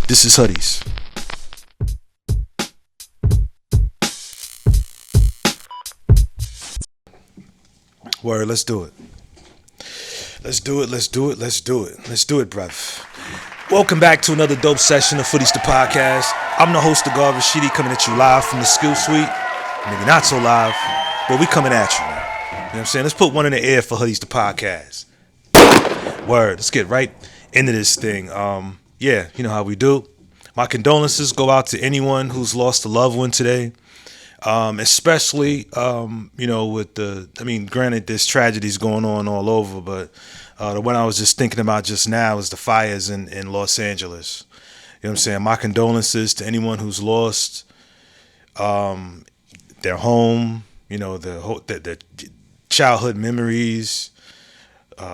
This is Hoodies. Word, let's do it. Let's do it, let's do it, let's do it. Let's do it, bruv. Welcome back to another dope session of Footies the Podcast. I'm the host, Gar Rashidi, coming at you live from the Skill Suite. Maybe not so live, but we coming at you, man. You know what I'm saying? Let's put one in the air for Hoodies the Podcast. Word, let's get right into this thing. Yeah, you know how we do. My condolences go out to anyone who's lost a loved one today. Especially, with granted, there's tragedies going on all over, but the one I was just thinking about just now is the fires in Los Angeles. You know what I'm saying? My condolences to anyone who's lost their home, their childhood memories,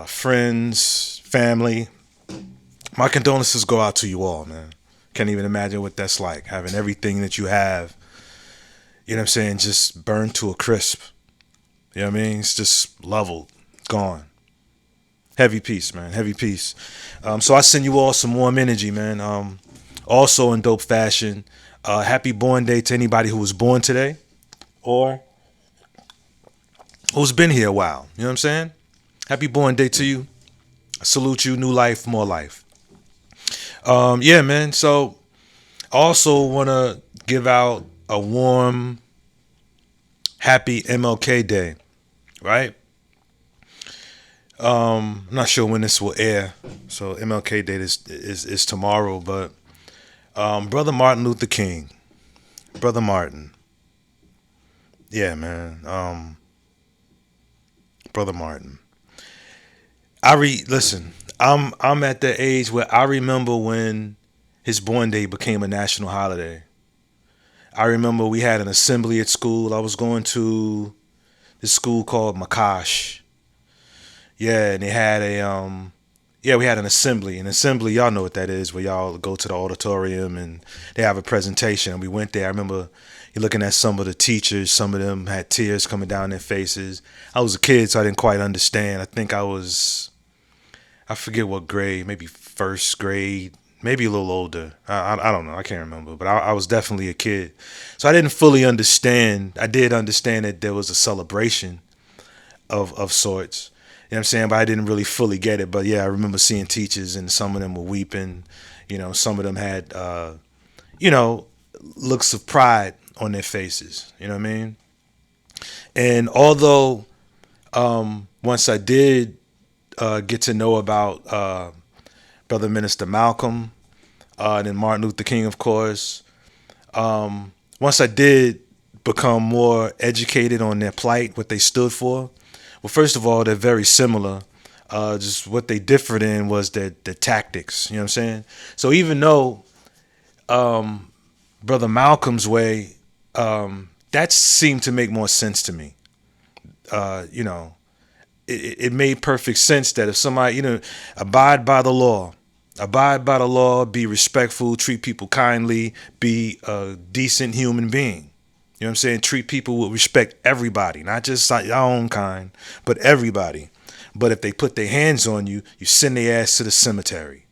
friends, family. My condolences go out to you all, man. Can't even imagine what that's like, having everything that you have, you know what I'm saying, just burned to a crisp. You know what I mean? It's just leveled, gone. Heavy piece, man. Heavy piece. So I send you all some warm energy, man. Also in dope fashion, happy born day to anybody who was born today or who's been here a while. You know what I'm saying? Happy born day to you. I salute you. New life, more life. Yeah, man. So I also want to give out a warm, happy MLK Day, right? I'm not sure when this will air, so MLK Day is tomorrow, but Brother Martin Luther King, Brother Martin, yeah, man, Brother Martin. Listen, I'm at the age where I remember when his born day became a national holiday. I remember we had an assembly at school. I was going to this school called Makash. Yeah, and they had we had an assembly. An assembly, y'all know what that is, where y'all go to the auditorium and they have a presentation. And we went there. I remember you're looking at some of the teachers. Some of them had tears coming down their faces. I was a kid, so I didn't quite understand. I forget what grade, maybe first grade, maybe a little older. I don't know. I can't remember. But I was definitely a kid. So I didn't fully understand. I did understand that there was a celebration of sorts. You know what I'm saying? But I didn't really fully get it. But yeah, I remember seeing teachers and some of them were weeping. You know, some of them had, looks of pride on their faces. You know what I mean? And although once I did get to know about Brother Minister Malcolm, and then Martin Luther King, of course. Once I did become more educated on their plight, what they stood for, well, first of all, they're very similar. Just what they differed in was their tactics. You know what I'm saying? So even though Brother Malcolm's way, that seemed to make more sense to me. It made perfect sense that if somebody, abide by the law, be respectful, treat people kindly, be a decent human being. You know what I'm saying? Treat people with respect, everybody, not just your own kind, but everybody. But if they put their hands on you, you send their ass to the cemetery.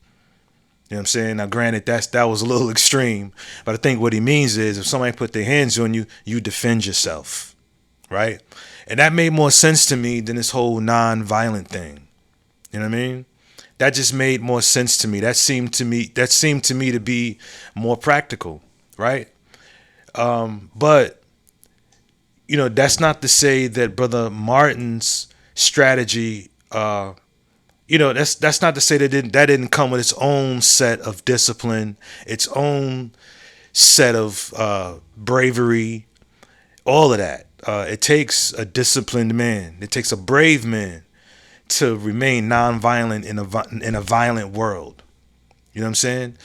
You know what I'm saying? Now, granted, that was a little extreme, but I think what he means is if somebody put their hands on you, you defend yourself, right? And that made more sense to me than this whole non-violent thing. You know what I mean? That just made more sense to me. That seemed to me to be more practical, right? But that's not to say that Brother Martin's strategy, that's not to say that didn't come with its own set of discipline, its own set of bravery, all of that. It takes a disciplined man. It takes a brave man to remain nonviolent in a violent world. You know what I'm saying?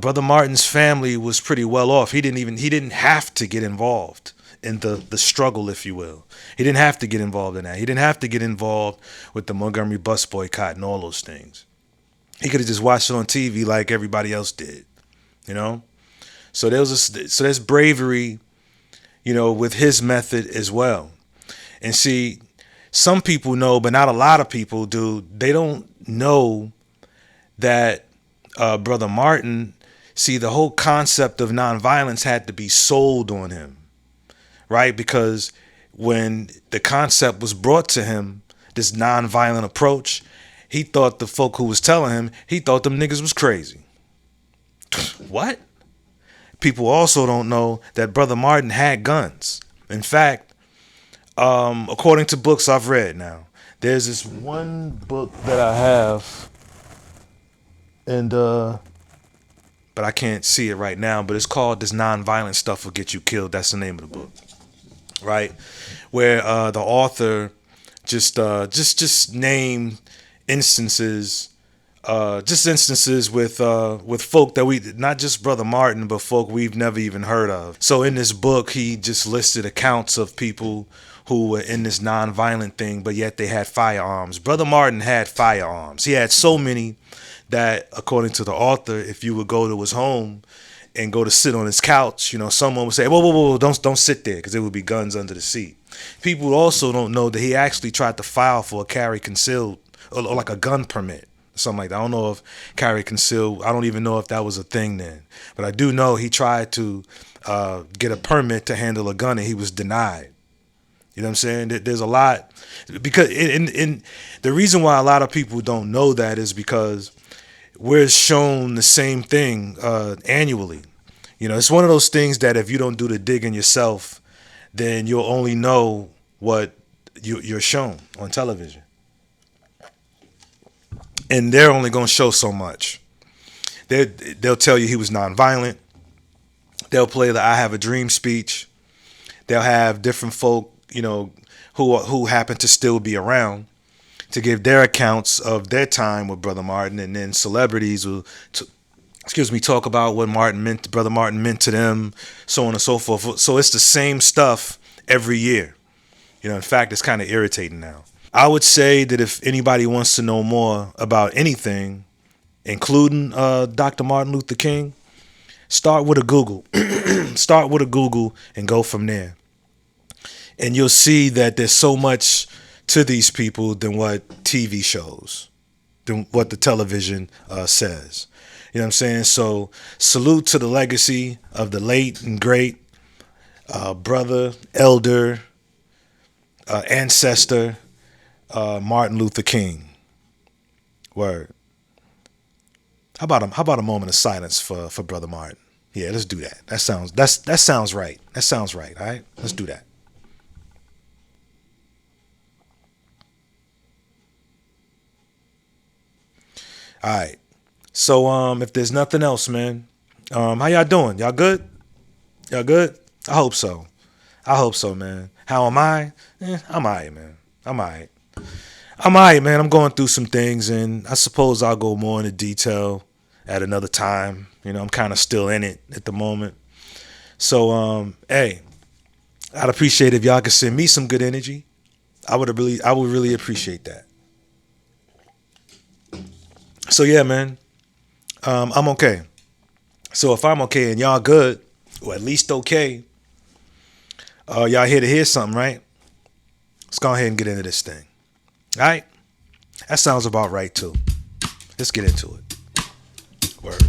Brother Martin's family was pretty well off. He didn't have to get involved in the struggle, if you will. He didn't have to get involved in that. He didn't have to get involved with the Montgomery bus boycott and all those things. He could have just watched it on TV like everybody else did. So there's bravery, with his method as well. And see, some people know, but not a lot of people do. They don't know that Brother Martin See, the whole concept of nonviolence had to be sold on him, right? Because when the concept was brought to him, this nonviolent approach, he thought the folk who was telling him, he thought them niggas was crazy. What? People also don't know that Brother Martin had guns. In fact, according to books I've read now, there's this one book that I have, and but I can't see it right now, but it's called This Nonviolent Stuff Will Get You Killed. That's the name of the book, right? Where the author just named instances, with folk that we, not just Brother Martin, but folk we've never even heard of. So in this book, he just listed accounts of people who were in this nonviolent thing, but yet they had firearms. Brother Martin had firearms. He had so many that, according to the author, if you would go to his home and go to sit on his couch, someone would say, "Whoa, whoa, whoa, don't sit there," because there would be guns under the seat. People also don't know that he actually tried to file for a carry concealed, or like a gun permit, something like that. I don't know if carry concealed, I don't even know if that was a thing then. But I do know he tried to get a permit to handle a gun, and he was denied. You know what I'm saying? There's a lot, because in the reason why a lot of people don't know that is because we're shown the same thing annually. It's one of those things that if you don't do the digging yourself, then you'll only know what you're shown on television. And they're only going to show so much. They'll tell you he was nonviolent. They'll play the "I Have a Dream" speech. They'll have different folk, who happen to still be around, to give their accounts of their time with Brother Martin, and then celebrities will, talk about what Brother Martin meant to them, so on and so forth. So it's the same stuff every year. In fact, it's kind of irritating now. I would say that if anybody wants to know more about anything, including Dr. Martin Luther King, start with a Google. Start with a Google and go from there. And you'll see that there's so much to these people than what TV shows, than what the television says. You know what I'm saying? So salute to the legacy of the late and great brother, elder, ancestor, Martin Luther King. Word. How about a moment of silence for Brother Martin? Yeah, let's do that. That sounds right. That sounds right. All right, let's do that. All right. So if there's nothing else, man, how y'all doing? Y'all good? Y'all good? I hope so. I hope so, man. How am I? I'm alright, man. I'm alright. I'm alright, man. I'm going through some things, and I suppose I'll go more into detail at another time. I'm kind of still in it at the moment. So, hey, I'd appreciate if y'all could send me some good energy. I would really appreciate that. So yeah, man, I'm okay. So if I'm okay and y'all good, or at least okay, y'all here to hear something, right? Let's go ahead and get into this thing. All right? That sounds about right too. Let's get into it. Word.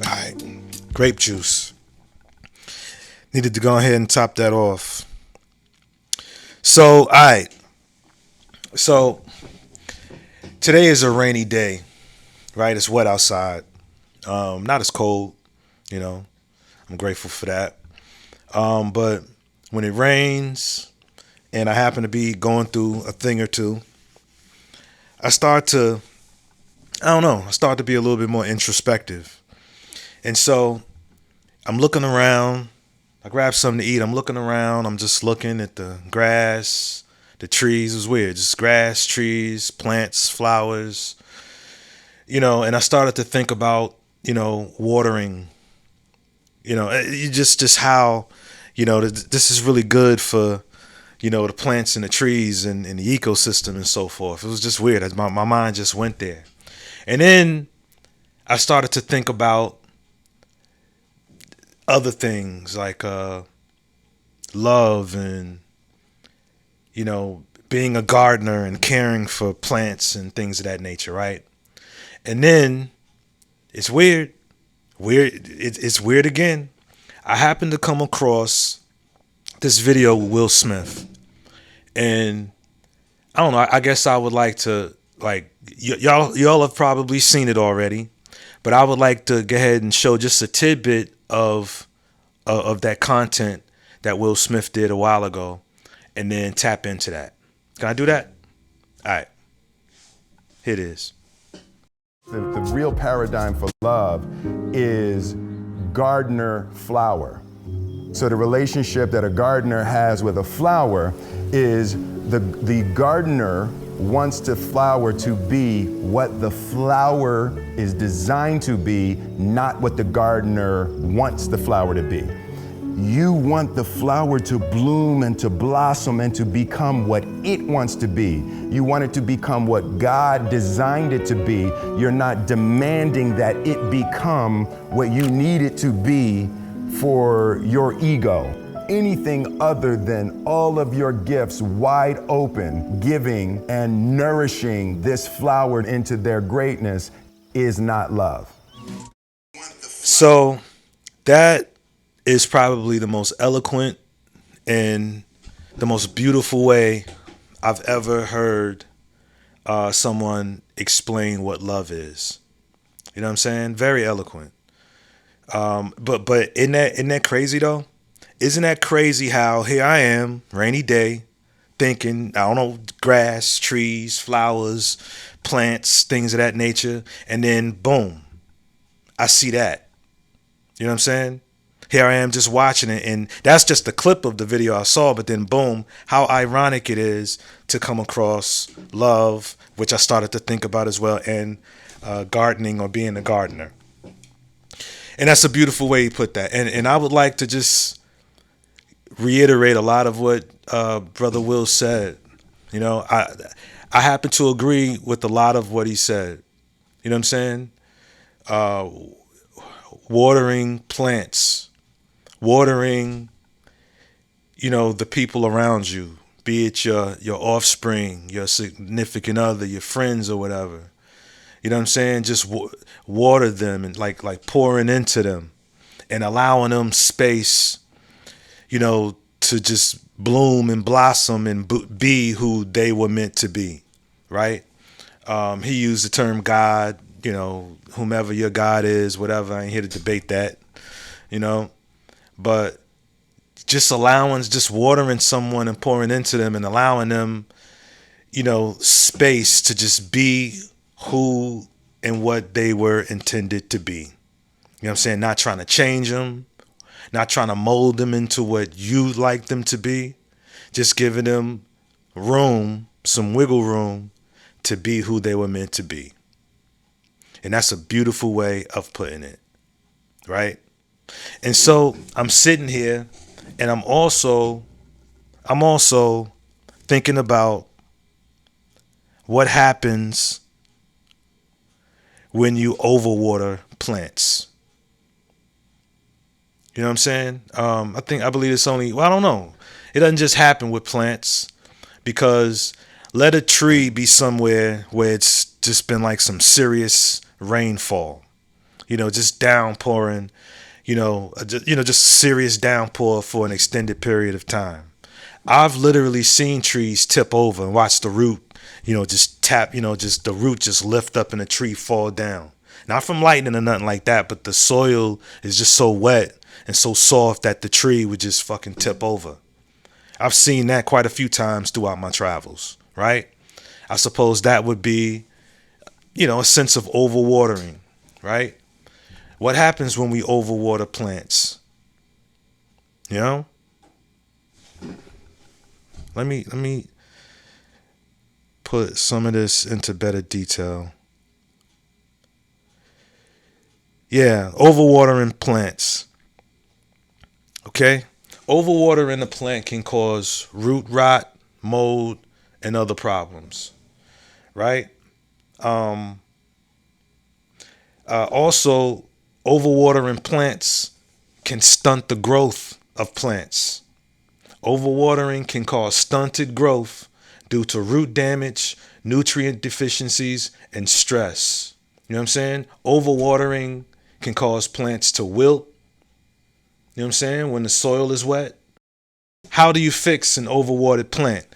All right. Grape juice. Needed to go ahead and top that off. So, all right. So, today is a rainy day, right? It's wet outside. Not as cold, I'm grateful for that. But when it rains and I happen to be going through a thing or two, I start to be a little bit more introspective. And so I'm looking around. I grabbed something to eat. I'm looking around. I'm just looking at the grass, the trees. It was weird. Just grass, trees, plants, flowers. And I started to think about, watering. Just how, this is really good for, the plants and the trees and the ecosystem and so forth. It was just weird. My mind just went there. And then I started to think about other things like love and, being a gardener and caring for plants and things of that nature, right? And then it's weird. It's weird again. I happened to come across this video with Will Smith, and I don't know. I guess I would like to y'all have probably seen it already, but I would like to go ahead and show just a tidbit of that content that Will Smith did a while ago, and then tap into that. Can I do that? All right. Here it is. The real paradigm for love is gardener flower. So the relationship that a gardener has with a flower is the gardener wants the flower to be what the flower is designed to be, not what the gardener wants the flower to be. You want the flower to bloom and to blossom and to become what it wants to be. You want it to become what God designed it to be. You're not demanding that it become what you need it to be for your ego. Anything other than all of your gifts wide open, giving and nourishing this flower into their greatness is not love. So that is probably the most eloquent and the most beautiful way I've ever heard someone explain what love is. You know what I'm saying? Very eloquent. But isn't that crazy though? Isn't that crazy how here I am, rainy day, thinking, I don't know, grass, trees, flowers, plants, things of that nature, and then boom, I see that. You know what I'm saying? Here I am just watching it, and that's just a clip of the video I saw, but then boom, how ironic it is to come across love, which I started to think about as well, and gardening or being a gardener. And that's a beautiful way you put that. And I would like to just reiterate a lot of what Brother Will said. You know, I happen to agree with a lot of what he said. You know what I'm saying? Watering plants, watering, the people around you, be it your offspring, your significant other, your friends or whatever. You know what I'm saying? Just water them and like pouring into them and allowing them space, to just bloom and blossom and be who they were meant to be, right? He used the term God, whomever your God is, whatever. I ain't here to debate that, but just watering someone and pouring into them and allowing them, space to just be who and what they were intended to be. You know what I'm saying? Not trying to change them, not trying to mold them into what you like them to be, just giving them room, some wiggle room to be who they were meant to be. And that's a beautiful way of putting it, right? And so I'm sitting here and I'm also thinking about what happens when you overwater plants. You know what I'm saying? I believe it's only, I don't know. It doesn't just happen with plants, because let a tree be somewhere where it's just been like some serious rainfall, just downpouring, just serious downpour for an extended period of time. I've literally seen trees tip over and watch the root, just tap, just the root just lift up and the tree fall down. Not from lightning or nothing like that, but the soil is just so wet and so soft that the tree would just fucking tip over. I've seen that quite a few times throughout my travels, right? I suppose that would be, a sense of overwatering, right? What happens when we overwater plants? Let me put some of this into better detail. Yeah, overwatering plants. Okay? Overwatering a plant can cause root rot, mold, and other problems, right? Also, overwatering plants can stunt the growth of plants. Overwatering can cause stunted growth due to root damage, nutrient deficiencies, and stress. You know what I'm saying? Overwatering can cause plants to wilt. You know what I'm saying? When the soil is wet. How do you fix an overwatered plant?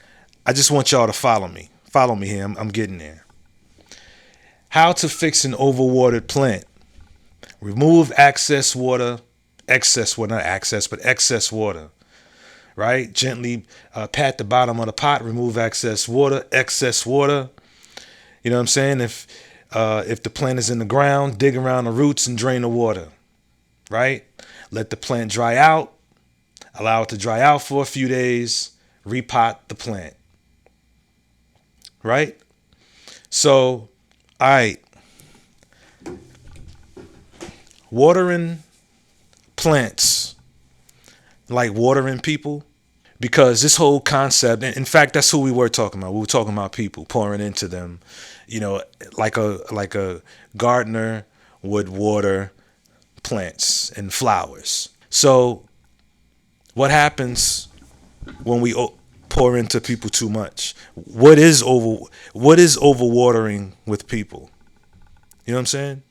I just want y'all to follow me. Follow me here. I'm getting there. How to fix an overwatered plant. Remove excess water, not access, but excess water. Right? Gently pat the bottom of the pot, remove excess water. You know what I'm saying? If the plant is in the ground, dig around the roots and drain the water. Right? Let the plant dry out. Allow it to dry out for a few days. Repot the plant. Right? So, all right. Watering plants like watering people, because this whole concept, in fact, that's who we were talking about. We were talking about people, pouring into them, like a gardener would water plants and flowers. So what happens when we pour into people too much? What is overwatering with people? You know what I'm saying?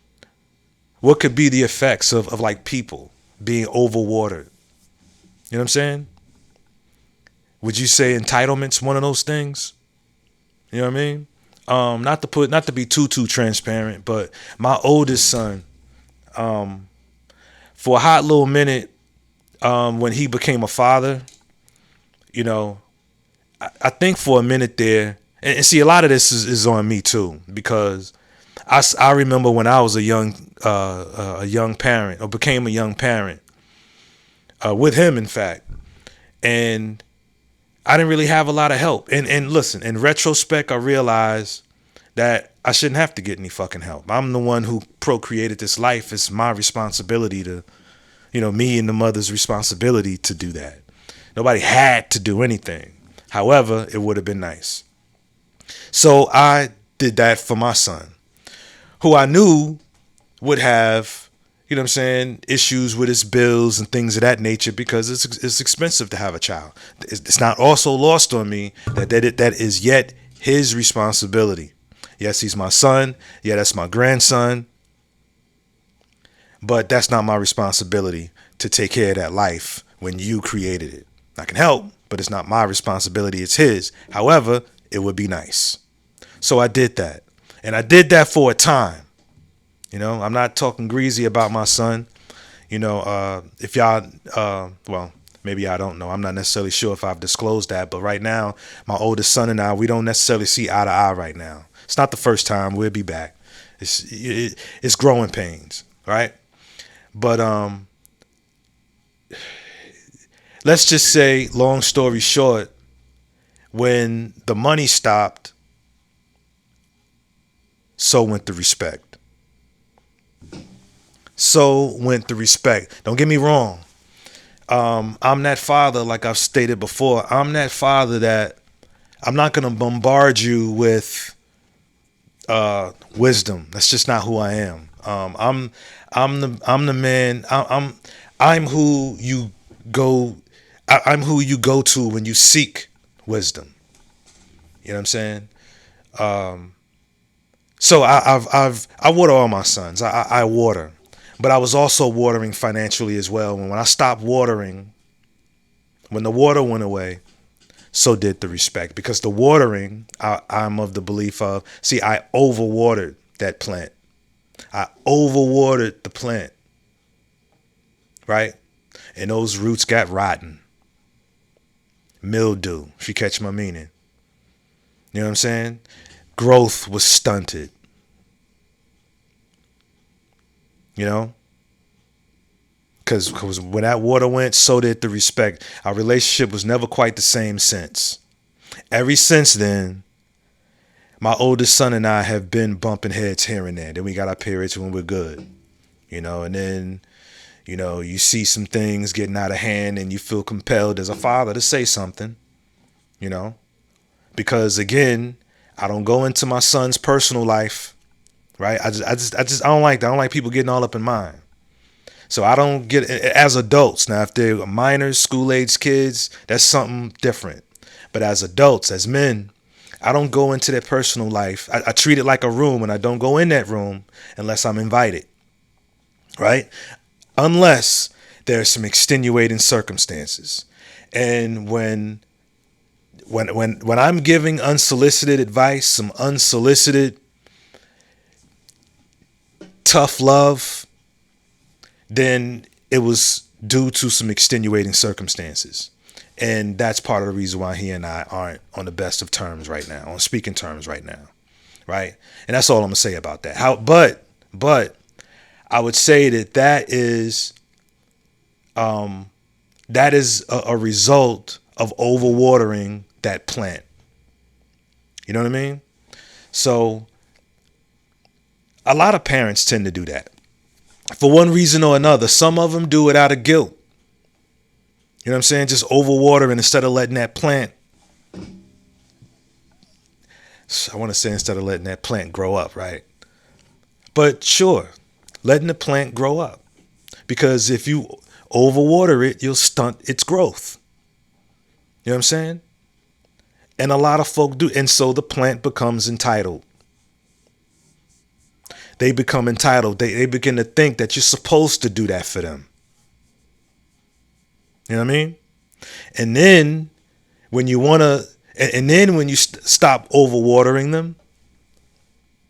What could be the effects of like people being overwatered? You know what I'm saying? Would you say entitlement's one of those things? You know what I mean? Not to be too transparent, but my oldest son, for a hot little minute, when he became a father, you know, I think for a minute there, and see, a lot of this is on me too, because I remember when I was a young parent, or became a young parent, with him, in fact, and I didn't really have a lot of help. And listen, in retrospect, I realized that I shouldn't have to get any fucking help. I'm the one who procreated this life. It's my responsibility to, me and the mother's responsibility to do that. Nobody had to do anything. However, it would have been nice. So I did that for my son, who I knew would have, issues with his bills and things of that nature, because it's expensive to have a child. It's not also lost on me that is yet his responsibility. Yes, he's my son. Yeah, that's my grandson. But that's not my responsibility to take care of that life when you created it. I can help, but it's not my responsibility. It's his. However, it would be nice. So I did that. And I did that for a time. I'm not talking greasy about my son. If y'all, well, maybe I don't know. I'm not necessarily sure if I've disclosed that. But right now, my oldest son and I, we don't necessarily see eye to eye right now. It's not the first time. We'll be back. It's growing pains, right? But let's just say, long story short, when the money stopped, so went the respect. Don't get me wrong. I'm that father, like I've stated before. I'm that father that I'm not going to bombard you with wisdom. That's just not who I am. I'm the man. I'm who you go. I'm who you go to when you seek wisdom. You know what I'm saying? So I water all my sons. I water. But I was also watering financially as well. And when I stopped watering, when the water went away, so did the respect. Because the watering, I'm of the belief of, I overwatered that plant. I overwatered the plant. Right? And those roots got rotten. Mildew, if you catch my meaning. You know what I'm saying? Growth was stunted. Because when that water went, so did the respect. Our relationship was never quite the same since. Ever since then, my oldest son and I have been bumping heads here and there. Then we got our periods when we're good. And then, you see some things getting out of hand and you feel compelled as a father to say something, because again, I don't go into my son's personal life. Right. I don't like that. I don't like people getting all up in mine. So I don't get, as adults. Now, if they're minors, school age kids, that's something different. But as adults, as men, I don't go into their personal life. I treat it like a room, and I don't go in that room unless I'm invited, right? Unless there's some extenuating circumstances. And when I'm giving unsolicited advice, some unsolicited tough love, then it was due to some extenuating circumstances. And that's part of the reason why he and I aren't on the best of terms right now, on speaking terms right now. Right. And that's all I'm going to say about that. But I would say that is a result of overwatering that plant. You know what I mean? So a lot of parents tend to do that for one reason or another. Some of them do it out of guilt. You know what I'm saying? Just overwatering instead of letting that plant. I want to say instead of letting that plant grow up, right? But sure, letting the plant grow up. Because if you overwater it, you'll stunt its growth. You know what I'm saying? And a lot of folk do. And so the plant becomes entitled. They become entitled. They begin to think that you're supposed to do that for them. You know what I mean? And then when you want to, and then when you stop overwatering them,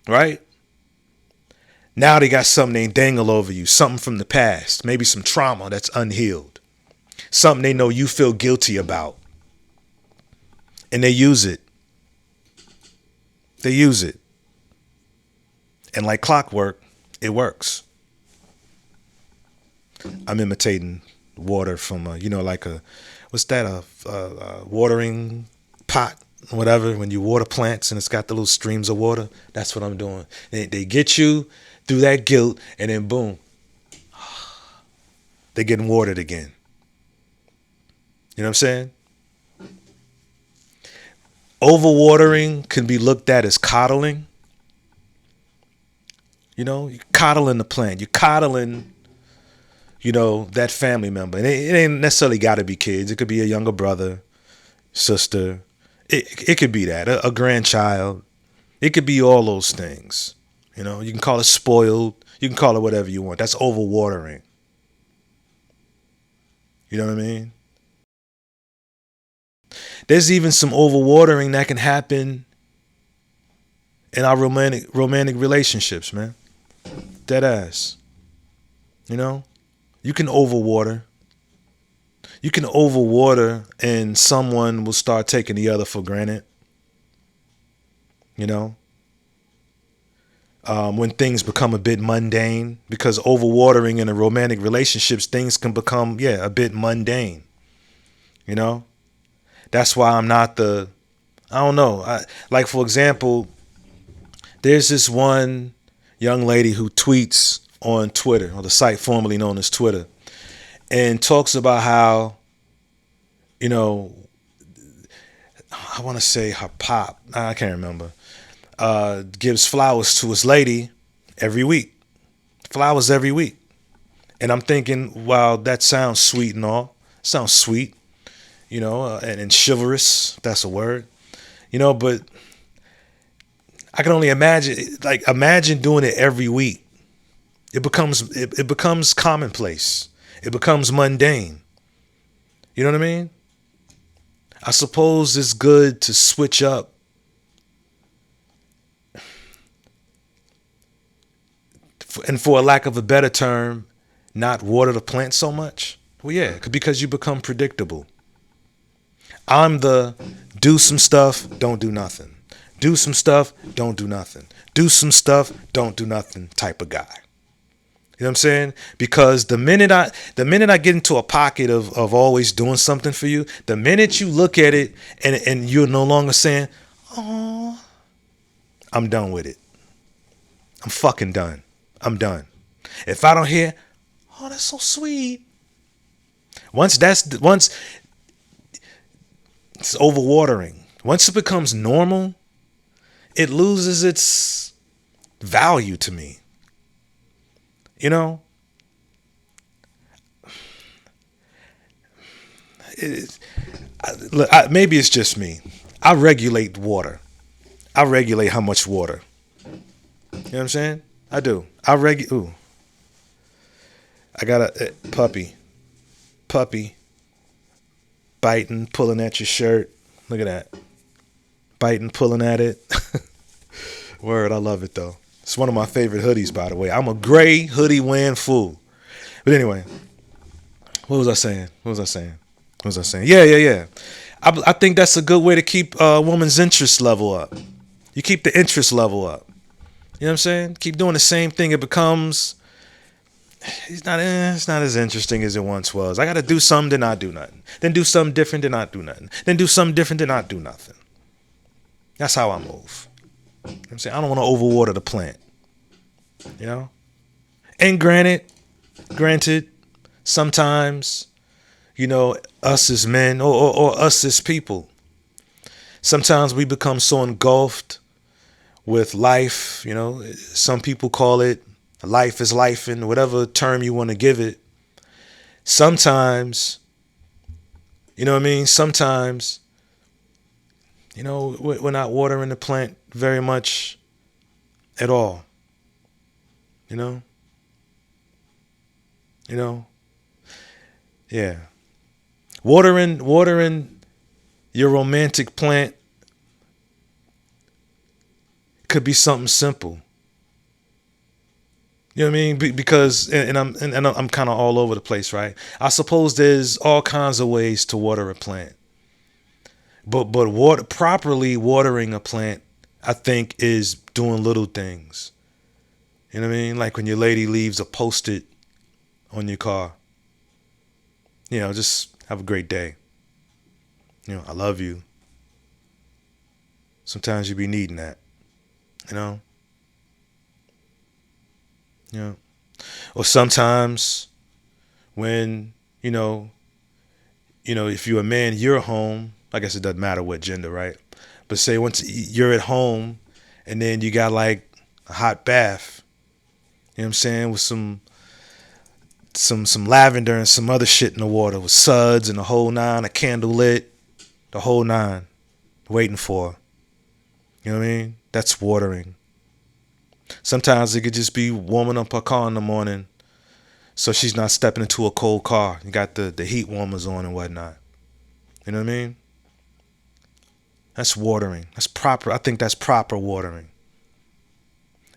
right? Now they got something they dangle over you, something from the past, maybe some trauma that's unhealed, something they know you feel guilty about. And they use it. They use it. And like clockwork, it works. I'm imitating water from like what's that, a watering pot, whatever, when you water plants and it's got the little streams of water. That's what I'm doing. They get you through that guilt, and then boom, they're getting watered again. You know what I'm saying? Overwatering can be looked at as coddling. You're coddling the plant. You're coddling, that family member. And it ain't necessarily got to be kids. It could be a younger brother, sister. It could be that, a grandchild. It could be all those things. You can call it spoiled. You can call it whatever you want. That's overwatering. You know what I mean? There's even some overwatering that can happen in our romantic relationships, man. Dead ass. You can overwater. You can overwater and someone will start taking the other for granted. When things become a bit mundane, because overwatering in a romantic relationships, things can become, a bit mundane. That's why I'm not I don't know. Like, for example, there's this one young lady who tweets on Twitter, or the site formerly known as Twitter, and talks about how, I want to say her pop, I can't remember, gives flowers to his lady every week. Flowers every week. And I'm thinking, wow, that sounds sweet and all. Sounds sweet, and chivalrous, if that's a word. But I can only imagine doing it every week. It becomes commonplace. It becomes mundane. You know what I mean? I suppose it's good to switch up and, for a lack of a better term, not water the plant so much. Well, yeah, because you become predictable. I'm the do some stuff, don't do nothing. Do some stuff, don't do nothing. Do some stuff, don't do nothing type of guy. You know what I'm saying? Because the minute I get into a pocket of always doing something for you, the minute you look at it and you're no longer saying, oh, I'm done with it. I'm fucking done. I'm done. If I don't hear, oh, that's so sweet. Once it's overwatering. Once it becomes normal, it loses its value to me. Look, maybe it's just me. I regulate water. I regulate how much water. You know what I'm saying? I do. Ooh, I got a puppy biting, pulling at your shirt. Look at that. Biting, pulling at it. Word, I love it though. It's one of my favorite hoodies, by the way. I'm a gray hoodie wearing fool. But anyway, what was I saying? Yeah. I think that's a good way to keep a woman's interest level up. You keep the interest level up. You know what I'm saying? Keep doing the same thing. It becomes it's not as interesting as it once was. I got to do something, then not do nothing. Then do something different, then not do nothing. Then do something different, then not do nothing. That's how I move. You know what I'm saying? I don't want to overwater the plant. You know? And granted, sometimes, us as men or us as people, sometimes we become so engulfed with life. Some people call it life is life, and whatever term you want to give it. Sometimes, you know what I mean? Sometimes, we're not watering the plant very much at all. You know? Yeah. Watering your romantic plant could be something simple. You know what I mean? Because I'm kind of all over the place, right? I suppose there's all kinds of ways to water a plant, but properly watering a plant, I think, is doing little things. You know what I mean? Like when your lady leaves a Post-it on your car. Just have a great day. I love you. Sometimes you be needing that. You know. Or sometimes when, if you're a man, you're home. I guess it doesn't matter what gender, right? But say once you're at home and then you got like a hot bath, you know what I'm saying, with some lavender and some other shit in the water with suds and the whole nine, a candle lit, the whole nine, waiting for. You know what I mean? That's watering. Sometimes it could just be warming up her car in the morning so she's not stepping into a cold car. You got the heat warmers on and whatnot. You know what I mean? That's watering. That's proper. I think that's proper watering.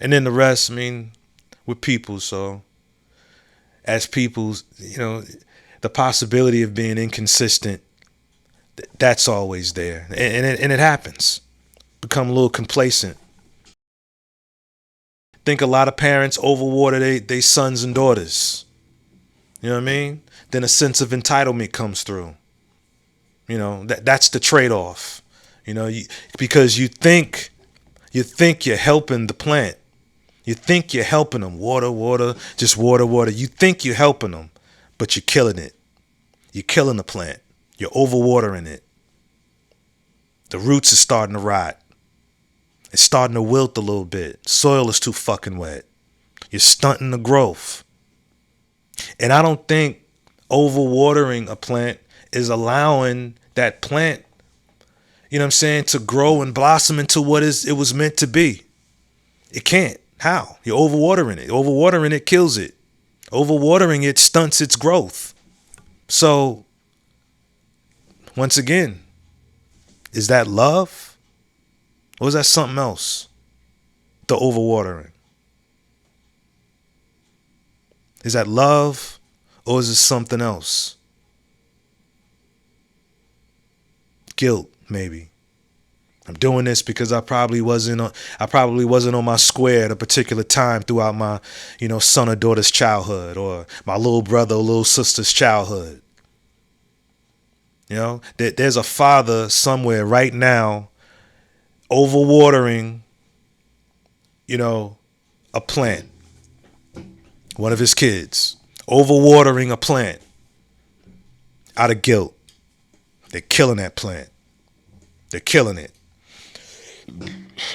And then the rest, we're people. So as people, the possibility of being inconsistent, that's always there. And it happens. Become a little complacent. Think a lot of parents overwater they sons and daughters. You know what I mean? Then a sense of entitlement comes through. That's the trade-off. Because you think you're helping the plant. You think you're helping them. Water, just water. You think you're helping them, but you're killing it. You're killing the plant. You're overwatering it. The roots are starting to rot. It's starting to wilt a little bit. Soil is too fucking wet. You're stunting the growth. And I don't think overwatering a plant is allowing that plant, to grow and blossom into what it was meant to be. It can't. How? You're overwatering it. Overwatering it kills it. Overwatering it stunts its growth. So, once again, is that love? Or is that something else? The overwatering. Is that love? Or is it something else? Guilt, maybe. I'm doing this because I probably wasn't on my square at a particular time throughout my, son or daughter's childhood, or my little brother or little sister's childhood. There's a father somewhere right now overwatering, a plant. One of his kids overwatering a plant out of guilt. They're killing that plant. They're killing it.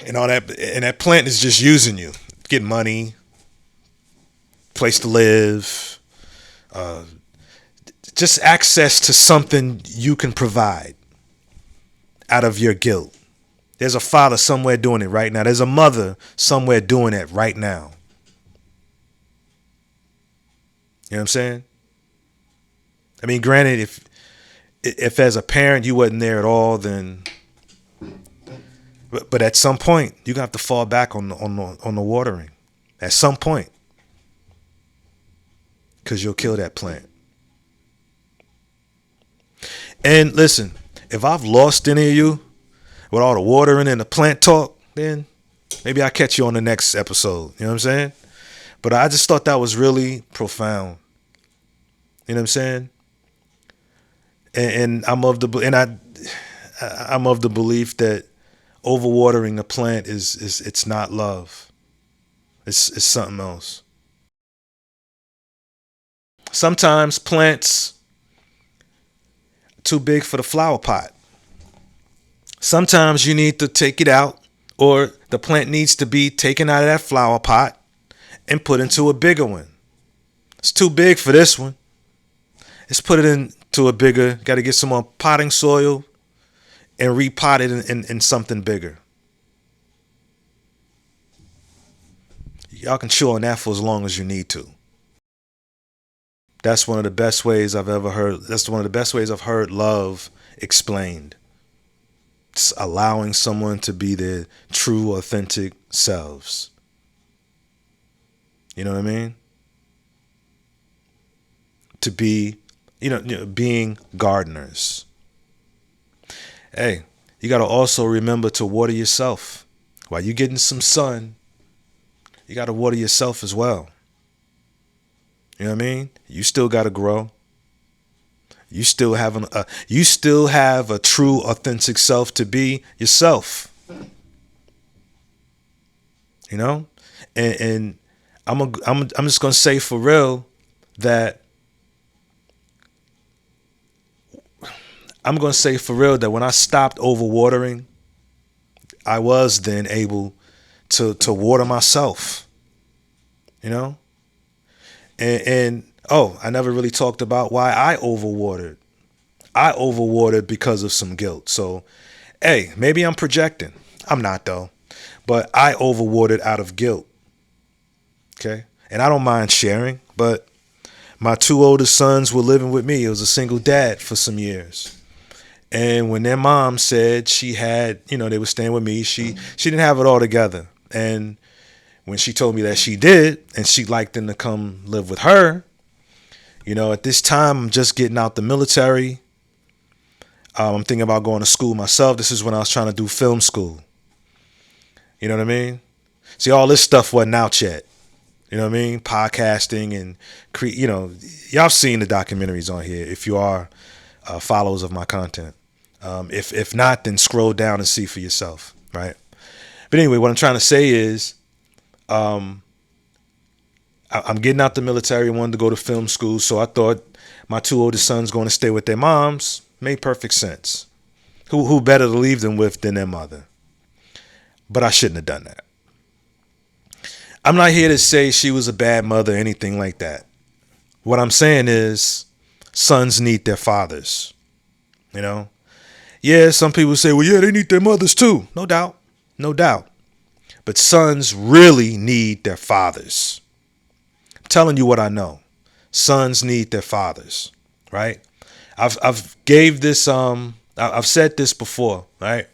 And all that, and that plant is just using you. Get money, place to live, just access to something you can provide out of your guilt. There's a father somewhere doing it right now. There's a mother somewhere doing it right now. You know what I'm saying? I mean, granted, if as a parent you wasn't there at all, then but at some point you're gonna have to fall back on the watering. At some point, because you'll kill that plant. And listen, if I've lost any of you with all the watering and the plant talk, then maybe I'll catch you on the next episode. You know what I'm saying? But I just thought that was really profound. You know what I'm saying? And I'm of I'm of the belief that overwatering a plant is it's not love. It's something else. Sometimes plants too big for the flower pot. Sometimes you need to take it out, or the plant needs to be taken out of that flower pot and put into a bigger one. It's too big for this one. Let's put it into a bigger. Got to get some more potting soil and repot it in something bigger. Y'all can chew on that for as long as you need to. That's one of the best ways I've ever heard. That's one of the best ways I've heard love explained. It's allowing someone to be their true, authentic selves. You know what I mean? To be, being gardeners. Hey, you got to also remember to water yourself. While you're getting some sun, you got to water yourself as well. You know what I mean? You still got to grow. You still have a true, authentic self to be yourself. You know, and I'm just gonna say for real that when I stopped overwatering, I was then able to water myself. You know, and I never really talked about why I overwatered. I overwatered because of some guilt. So, hey, maybe I'm projecting. I'm not though, but I overwatered out of guilt. Okay, and I don't mind sharing, but my two oldest sons were living with me. It was a single dad for some years. And when their mom said she had, they were staying with me, she didn't have it all together. And when she told me that she did, and she'd like them to come live with her, at this time, I'm just getting out the military. I'm thinking about going to school myself. This is when I was trying to do film school. You know what I mean? See, all this stuff wasn't out yet. You know what I mean? Podcasting and, y'all seen the documentaries on here if you are followers of my content. If not, then scroll down and see for yourself, right? But anyway, what I'm trying to say is I'm getting out the military, wanted to go to film school, so I thought my two oldest sons going to stay with their moms made perfect sense. Who better to leave them with than their mother? But I shouldn't have done that. I'm not here to say she was a bad mother or anything like that. What I'm saying is sons need their fathers. Yeah, some people say, well, yeah, they need their mothers too. No doubt. No doubt. But sons really need their fathers. I'm telling you what I know. Sons need their fathers, right? I've said this before, right?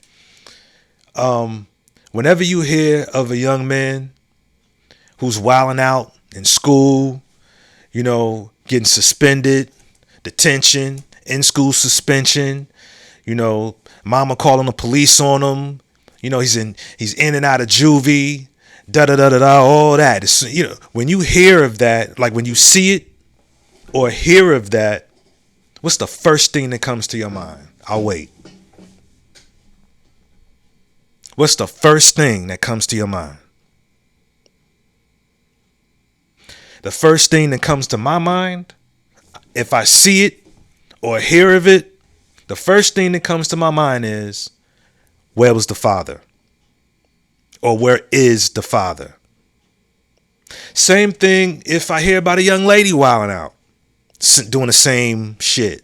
Whenever you hear of a young man who's wilding out in school, getting suspended, detention, in-school suspension, mama calling the police on him, he's in and out of juvie, all that. When you hear of that, like when you see it or hear of that, what's the first thing that comes to your mind? I'll wait. What's the first thing that comes to your mind? The first thing that comes to my mind, if I see it or hear of it, the first thing that comes to my mind is, where was the father? Or where is the father? Same thing if I hear about a young lady wilding out. doing the same shit.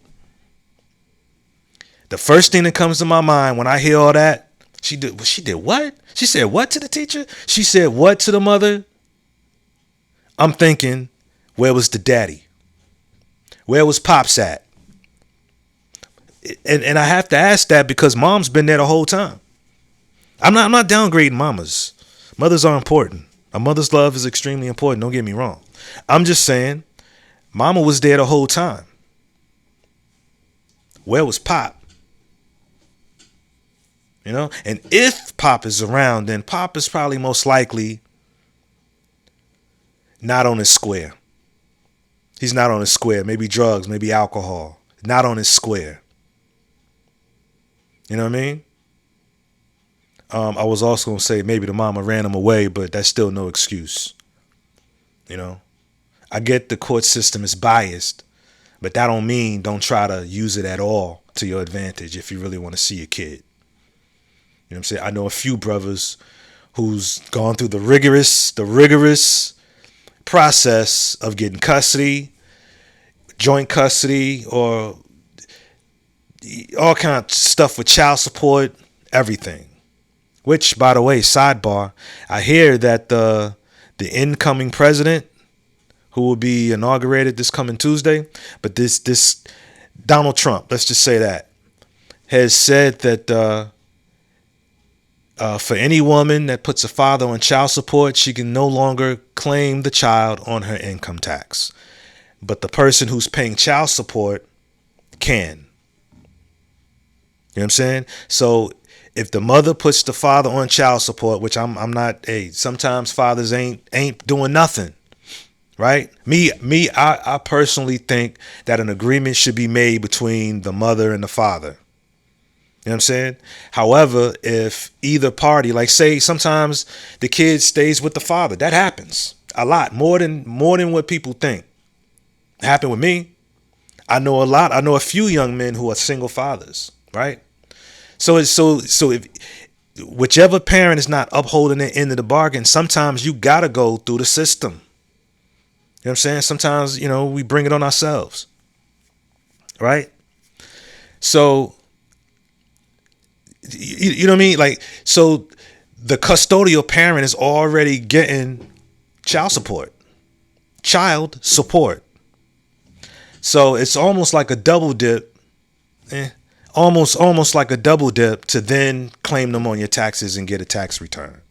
The first thing that comes to my mind when I hear all that, she did what? She said what to the teacher? She said what to the mother? I'm thinking, where was the daddy? Where was Pops at? And I have to ask that because mom's been there the whole time. I'm not downgrading mamas. Mothers are important. A mother's love is extremely important. Don't get me wrong. I'm just saying, mama was there the whole time. Where was Pop? You know, and if Pop is around, then Pop is probably most likely not on his square. He's not on his square. Maybe drugs, maybe alcohol. Not on his square. You know what I mean? I was also going to say maybe the mama ran him away, but that's still no excuse. You know, I get the court system is biased, but that don't mean don't try to use it at all to your advantage if you really want to see your kid. You know what I'm saying? I know a few brothers who's gone through the rigorous process of getting custody, joint custody, or all kind of stuff with child support, everything. Which, by the way, sidebar, I hear that the incoming president, who will be inaugurated this coming Tuesday, but this Donald Trump, let's just say that, has said that for any woman that puts a father on child support, she can no longer claim the child on her income tax. But the person who's paying child support can. You know what I'm saying? So if the mother puts the father on child support, which I'm not, sometimes fathers ain't doing nothing. Right? I personally think that an agreement should be made between the mother and the father. You know what I'm saying? However, if either party, like say sometimes the kid stays with the father, that happens a lot, more than what people think. It happened with me. I know a few young men who are single fathers, right? So if whichever parent is not upholding the end of the bargain, sometimes you gotta go through the system. You know what I'm saying? Sometimes, we bring it on ourselves. Right? So you know what I mean? Like, so the custodial parent is already getting child support. So it's almost like a double dip. Almost like a double dip to then claim them on your taxes and get a tax return.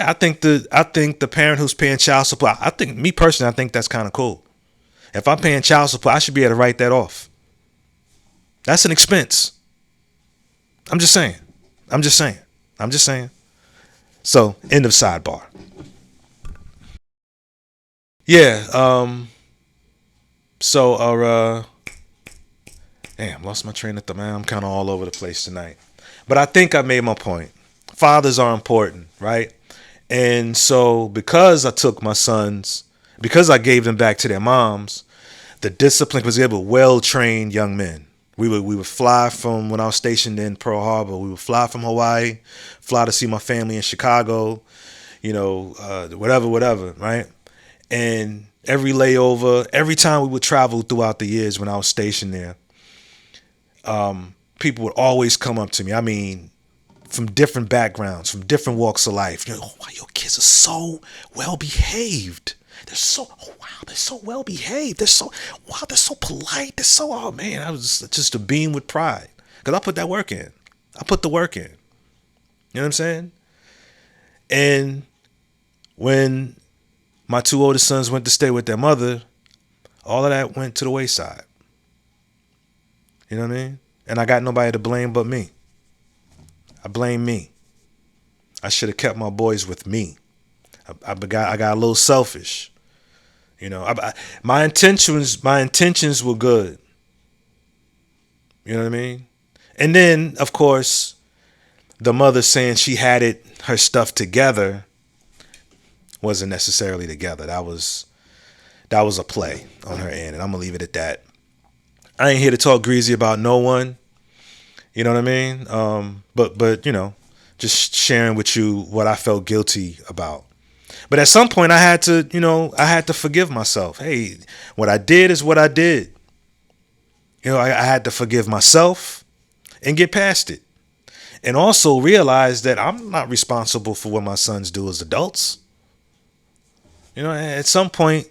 I think the parent who's paying child support, I think that's kind of cool. If I'm paying child support, I should be able to write that off. That's an expense. I'm just saying. So, end of sidebar. Yeah. Damn, lost my train of thought, man. I'm kind of all over the place tonight. But I think I made my point. Fathers are important, right? And so because I took my sons, because I gave them back to their moms, the discipline was able to well-trained young men. We would fly from, when I was stationed in Pearl Harbor, we would fly from Hawaii, fly to see my family in Chicago, whatever, right? And every layover, every time we would travel throughout the years when I was stationed there, people would always come up to me. I mean, from different backgrounds, from different walks of life. Oh, wow, your kids are so well behaved. They're so well behaved. They're so polite. They're so, oh man, I was just a beam with pride because I put that work in. I put the work in. You know what I'm saying? And when my two oldest sons went to stay with their mother, all of that went to the wayside. You know what I mean? And I got nobody to blame but me. I blame me. I should have kept my boys with me. I got a little selfish. My intentions were good. You know what I mean? And then, of course, the mother saying she had her stuff together wasn't necessarily together. That was a play on her end, and I'm gonna leave it at that. I ain't here to talk greasy about no one. You know what I mean? But just sharing with you what I felt guilty about. But at some point I had to, I had to forgive myself. Hey, what I did is what I did. I had to forgive myself and get past it. And also realize that I'm not responsible for what my sons do as adults. At some point,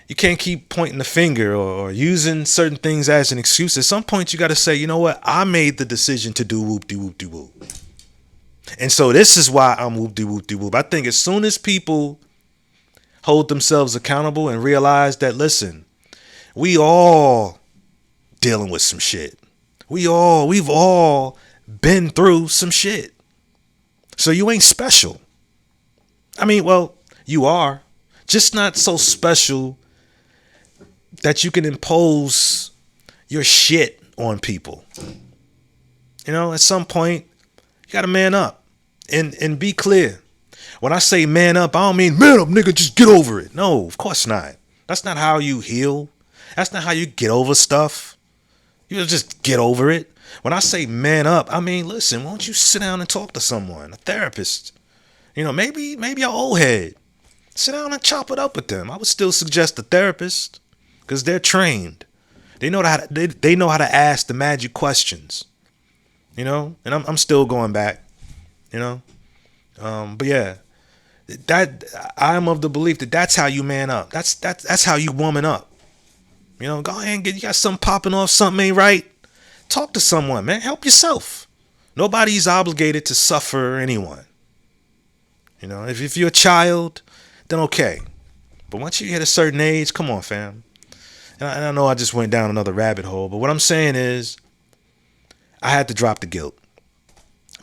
you can't keep pointing the finger or using certain things as an excuse. At some point, you got to say, you know what? I made the decision to do whoop-de-whoop-de-whoop. And so this is why I'm whoop-de-whoop-de-whoop. I think as soon as people hold themselves accountable and realize that, listen, we all dealing with some shit. We've all been through some shit. So you ain't special. I mean, well, you are. Just not so special that you can impose your shit on people. At some point, you gotta man up and be clear. When I say man up, I don't mean man up, nigga, just get over it. No, of course not. That's not how you heal. That's not how you get over stuff. You just get over it. When I say man up, I mean, listen, why don't you sit down and talk to someone, a therapist? Maybe your old head. Sit down and chop it up with them. I would still suggest a therapist because they're trained. They know how to ask the magic questions. And I'm still going back. But yeah, that I'm of the belief that that's how you man up. That's how you woman up. Go ahead and you got something popping off, something ain't right. Talk to someone, man. Help yourself. Nobody's obligated to suffer anyone. If you're a child, then okay. But once you hit a certain age, come on, fam. And I know I just went down another rabbit hole, but what I'm saying is I had to drop the guilt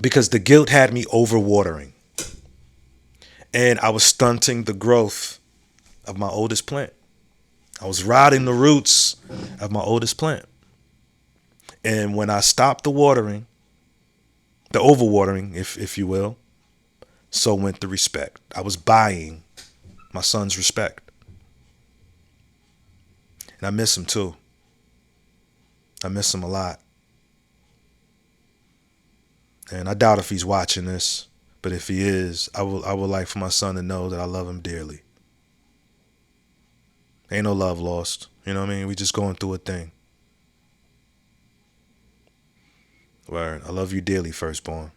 because the guilt had me overwatering. And I was stunting the growth of my oldest plant. I was rotting the roots of my oldest plant. And when I stopped the watering, the overwatering, if you will, so went the respect. I was buying my son's respect. And I miss him too. I miss him a lot. And I doubt if he's watching this, but if he is, I would like for my son to know that I love him dearly. Ain't no love lost. You know what I mean? We just going through a thing. Word. I love you dearly, firstborn.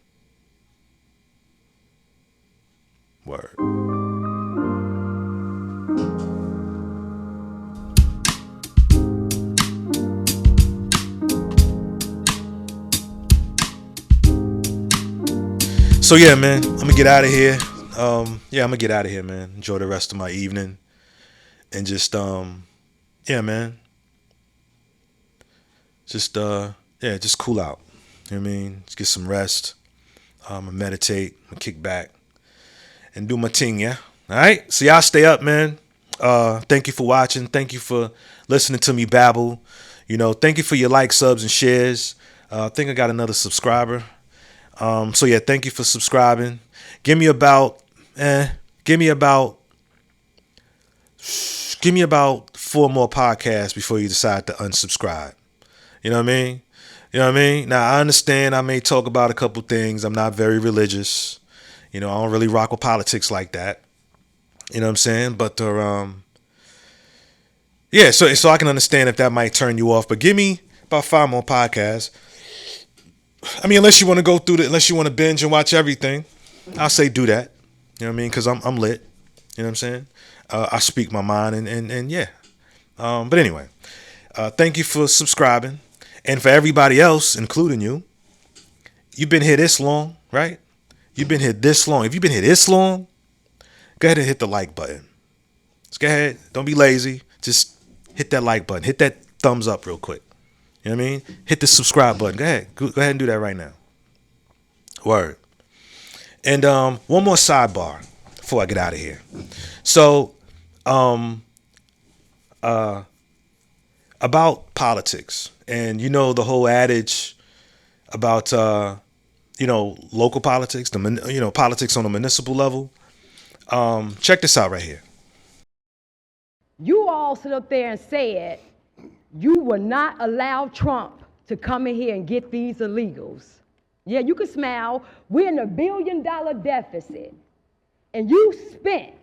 Word. So yeah, man, I'm gonna get out of here. I'm gonna get out of here, man. Enjoy the rest of my evening. And just man. Just just cool out. You know what I mean? Just get some rest. Meditate, kick back, and do my thing, yeah? Alright? So y'all stay up, man. Thank you for watching. Thank you for listening to me babble. Thank you for your likes, subs, and shares. I think I got another subscriber. So yeah, thank you for subscribing. Give me about 4 more podcasts before you decide to unsubscribe. You know what I mean? Now, I understand I may talk about a couple things. I'm not very religious. I don't really rock with politics like that. You know what I'm saying? But, so I can understand if that might turn you off. But give me about 5 more podcasts. I mean, unless you want to binge and watch everything, I'll say do that. You know what I mean? Because I'm lit. You know what I'm saying? I speak my mind and yeah. But anyway, thank you for subscribing. And for everybody else, including you, you've been here this long, right? You've been here this long. If you've been here this long, go ahead and hit the like button. Just go ahead. Don't be lazy. Just hit that like button. Hit that thumbs up real quick. You know what I mean? Hit the subscribe button. Go ahead. Go ahead and do that right now. Word. And one more sidebar before I get out of here. So, about politics and the whole adage about local politics, politics on a municipal level. Check this out right here. You all sit up there and said you will not allow Trump to come in here and get these illegals. Yeah, you can smile. We're in $1 billion deficit. And you spent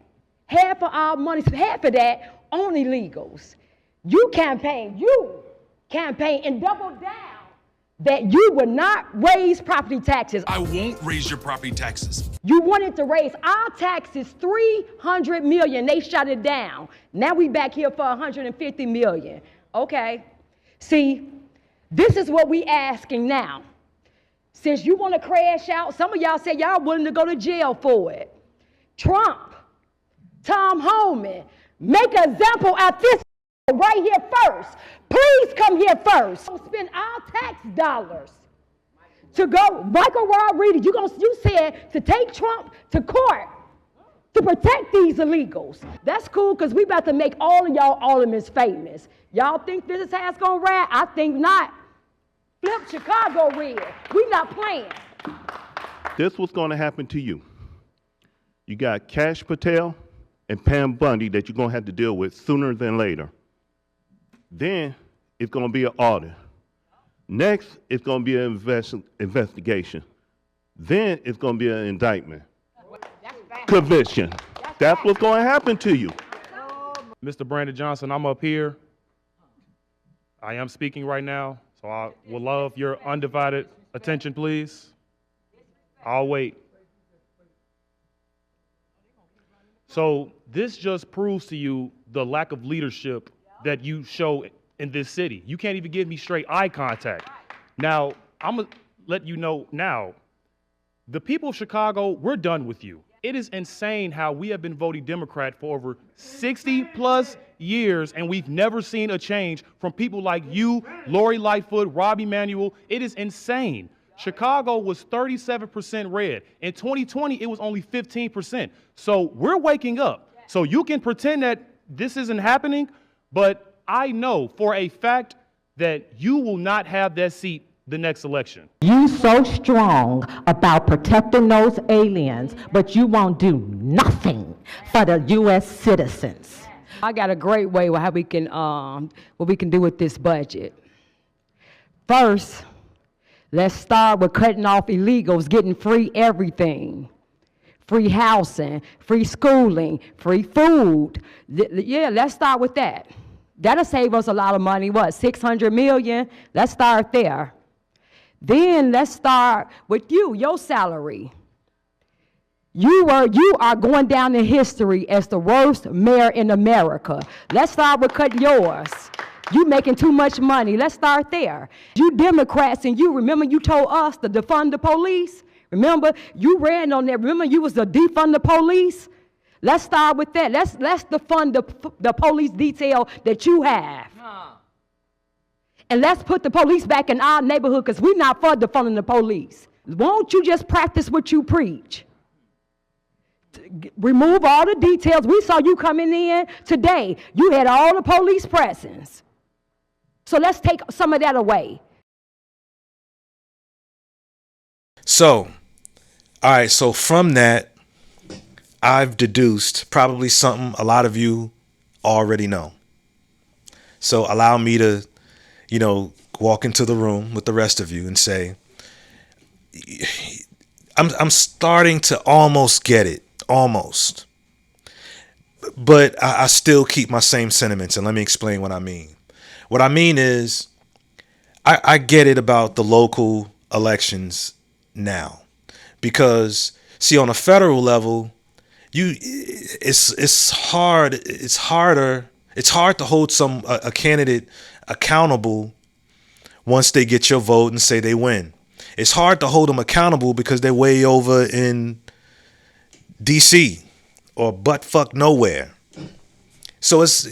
Half of our money, half of that on illegals. You campaign and double down that you would not raise property taxes. I won't raise your property taxes. You wanted to raise our taxes $300 million. They shut it down. Now we back here for $150 million. Okay. See, this is what we asking now. Since you want to crash out, some of y'all say y'all willing to go to jail for it. Trump, Tom Homan, make an example at this right here first. Please come here first. Spend our tax dollars to go. Michael Rodriguez, you said to take Trump to court to protect these illegals. That's cool because we about to make all of y'all aldermen famous. Y'all think this is how it's gonna ride? I think not. Flip Chicago red. We not playing. This was going to happen to you. You got Cash Patel and Pam Bundy that you're going to have to deal with sooner than later. Then it's going to be an audit. Next, it's going to be an investigation. Then it's going to be an indictment. Conviction. That's what's going to happen to you. Mr. Brandon Johnson, I'm up here. I am speaking right now, so I would love your undivided attention, please. I'll wait. So this just proves to you the lack of leadership that you show in this city. You can't even give me straight eye contact. Now, I'm going to let you know now, the people of Chicago, we're done with you. It is insane how we have been voting Democrat for over 60 plus years, and we've never seen a change from people like you, Lori Lightfoot, Rob Emanuel. It is insane. Chicago was 37% red. In 2020, it was only 15%. So we're waking up. So you can pretend that this isn't happening, but I know for a fact that you will not have that seat the next election. You so strong about protecting those aliens, but you won't do nothing for the U.S. citizens. I got a great way how we can what we can do with this budget. First, let's start with cutting off illegals, getting free everything. Free housing, free schooling, free food. Yeah, let's start with that. That'll save us a lot of money. What, $600 million? Let's start there. Then let's start with your salary. You are going down in history as the worst mayor in America. Let's start with cutting yours. You making too much money. Let's start there. You Democrats, and you remember you told us to defund the police? Remember, you ran on that. Remember, you was the defund the police? Let's start with that. Let's defund the police detail that you have. And let's put the police back in our neighborhood because we're not for defunding the police. Won't you just practice what you preach? Remove all the details. We saw you coming in today. You had all the police presence. So let's take some of that away. So, all right, so from that, I've deduced probably something a lot of you already know. So allow me to, walk into the room with the rest of you and say, I'm starting to almost get it, almost. But I still keep my same sentiments, and let me explain what I mean. What I mean is, I get it about the local elections now, because see, on a federal level, it's hard to hold a candidate accountable once they get your vote and say they win. It's hard to hold them accountable because they're way over in DC or buttfuck nowhere. So it's,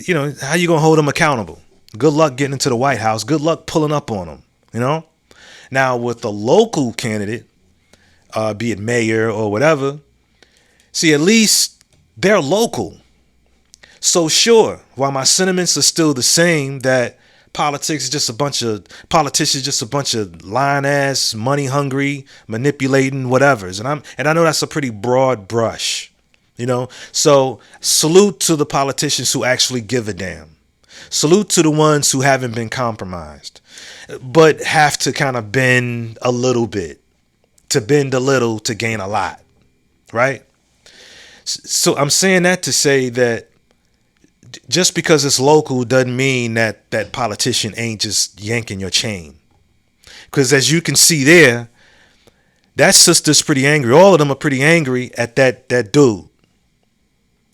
how you gonna hold them accountable? Good luck getting into the White House. Good luck pulling up on them, Now with the local candidate, be it mayor or whatever, see, at least they're local. So sure, while my sentiments are still the same, that politics is just a bunch of politicians, just a bunch of lying ass, money hungry, manipulating whatevers. And I know that's a pretty broad brush, So salute to the politicians who actually give a damn. Salute to the ones who haven't been compromised, but have to kind of bend a little bit, to bend a little to gain a lot, right? So I'm saying that to say that just because it's local doesn't mean that that politician ain't just yanking your chain. Because as you can see there, that sister's pretty angry. All of them are pretty angry at that dude. You know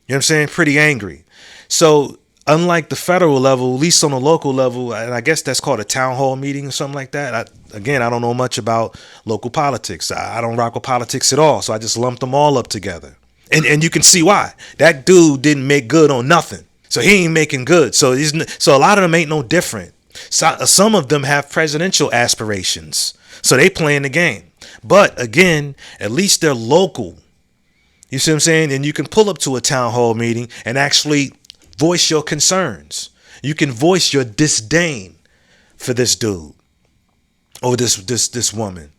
what I'm saying? Pretty angry. So unlike the federal level, at least on the local level, and I guess that's called a town hall meeting or something like that. I don't know much about local politics. I don't rock with politics at all. So I just lumped them all up together. And you can see why. That dude didn't make good on nothing. So he ain't making good. So a lot of them ain't no different. So, some of them have presidential aspirations. So they playing the game. But again, at least they're local. You see what I'm saying? And you can pull up to a town hall meeting and actually voice your concerns. You can voice your disdain for this dude or this woman,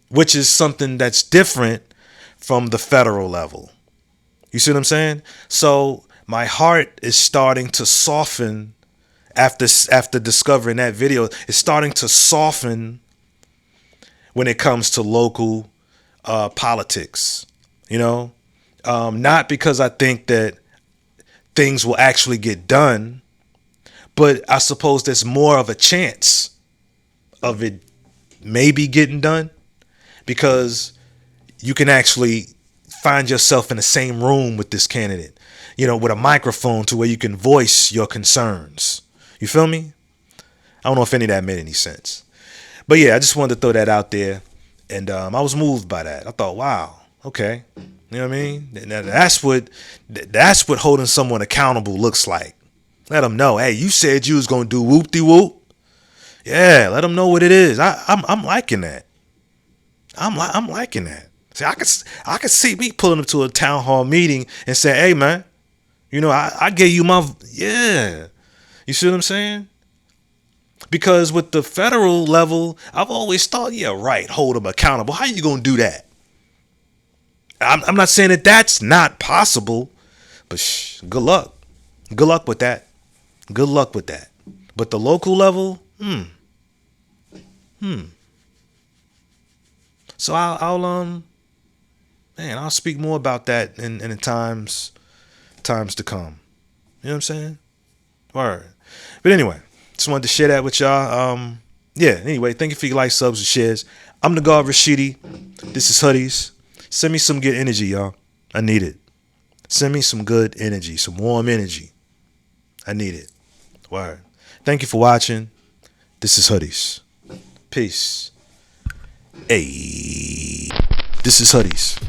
which is something that's different from the federal level. You see what I'm saying? So my heart is starting to soften after discovering that video. It's starting to soften when it comes to local politics. You know, not because I think that things will actually get done, but I suppose there's more of a chance of it maybe getting done because you can actually find yourself in the same room with this candidate, you know, with a microphone to where you can voice your concerns. You feel me? I don't know if any of that made any sense. But yeah, I just wanted to throw that out there. And I was moved by that. I thought, wow, okay. You know what I mean? That's what holding someone accountable looks like. Let them know, hey, you said you was going to do whoop-de-whoop. Yeah, let them know what it is. I'm liking that. I'm liking that. See, I could see me pulling up to a town hall meeting and say, hey, man, you know, I gave you my, yeah. You see what I'm saying? Because with the federal level, I've always thought, yeah, right, hold them accountable. How you going to do that? I'm not saying that that's not possible, but good luck. Good luck with that. Good luck with that. But the local level, So I'll speak more about that in the times to come. You know what I'm saying? Word. But anyway, just wanted to share that with y'all. Anyway, thank you for your likes, subs, and shares. I'm the God Rashidi. This is Hoodies. Send me some good energy, y'all. I need it. Send me some good energy, some warm energy. I need it. Word. Thank you for watching. This is Hoodies. Peace. Hey. This is Hoodies.